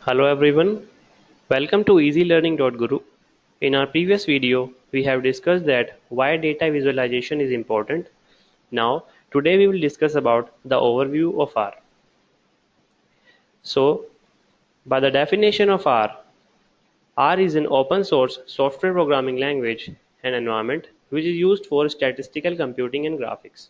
Hello everyone, welcome to EasyLearning.Guru. In our previous video, we have discussed that why data visualization is important. Now, today we will discuss about the overview of R. So, by the definition of R, R is an open source software programming language and environment which is used for statistical computing and graphics.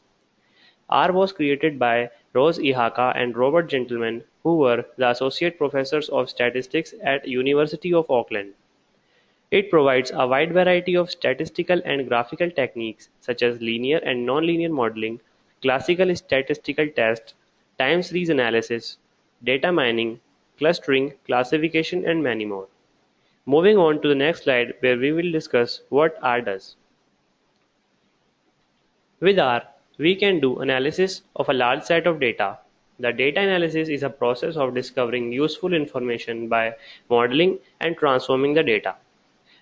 R was created by Rose Ihaka and Robert Gentleman, who were the associate professors of statistics at University of Auckland. It provides a wide variety of statistical and graphical techniques such as linear and nonlinear modeling, classical statistical tests, time series analysis, data mining, clustering, classification, and many more. Moving on to the next slide where we will discuss what R does. With R, we can do analysis of a large set of data. The data analysis is a process of discovering useful information by modeling and transforming the data.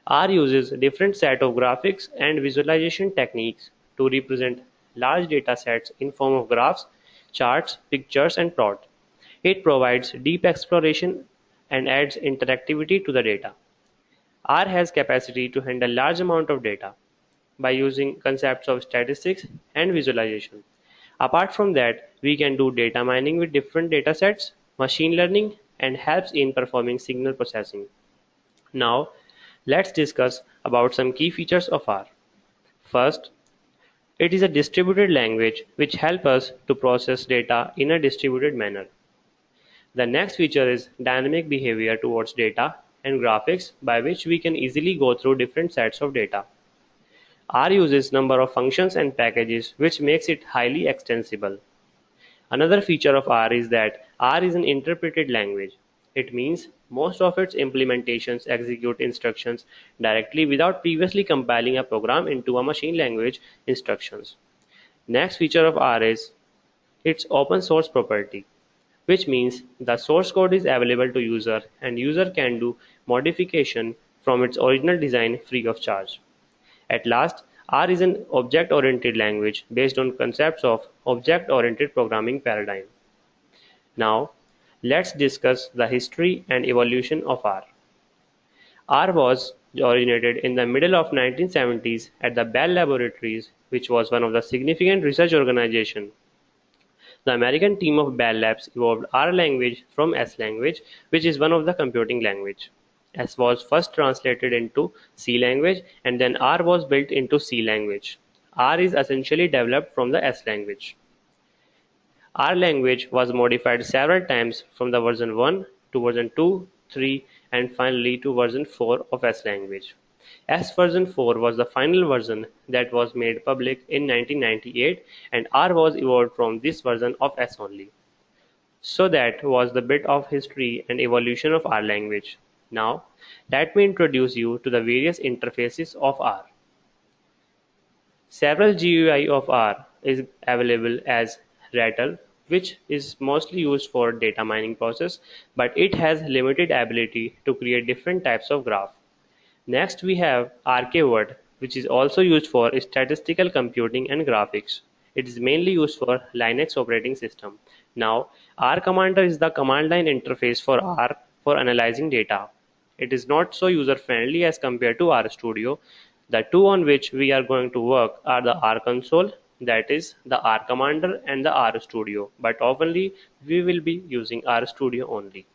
R uses a different set of graphics and visualization techniques to represent large data sets in form of graphs, charts, pictures, and plot. It provides deep exploration and adds interactivity to the data. R has capacity to handle large amount of data by using concepts of statistics and visualization. Apart from that, we can do data mining with different data sets, machine learning, and helps in performing signal processing. Now, let's discuss about some key features of R. First, it is a distributed language which helps us to process data in a distributed manner. The next feature is dynamic behavior towards data and graphics by which we can easily go through different sets of data. R uses number of functions and packages which makes it highly extensible. Another feature of R is that R is an interpreted language. It means most of its implementations execute instructions directly without previously compiling a program into a machine language instructions. Next feature of R is its open source property, which means the source code is available to user and user can do modification from its original design free of charge. At last, R is an object-oriented language based on concepts of object-oriented programming paradigm. Now, let's discuss the history and evolution of R. R was originated in the middle of 1970s at the Bell Laboratories, which was one of the significant research organizations. The American team of Bell Labs evolved R language from S language, which is one of the computing language. S was first translated into C language and then R was built into C language. R is essentially developed from the S language. R language was modified several times from the version 1 to version 2, 3 and finally to version 4 of S language. S version 4 was the final version that was made public in 1998 and R was evolved from this version of S only. So that was the bit of history and evolution of R language. Now, let me introduce you to the various interfaces of R. Several GUI of R is available as Rattle, which is mostly used for data mining process, but it has limited ability to create different types of graph. Next we have RKWord, which is also used for statistical computing and graphics. It is mainly used for Linux operating system. Now, R Commander is the command line interface for R for analyzing data. It is not so user friendly as compared to RStudio. The two on which we are going to work are the R console, that is the R Commander and the RStudio, but oftenly we will be using RStudio only.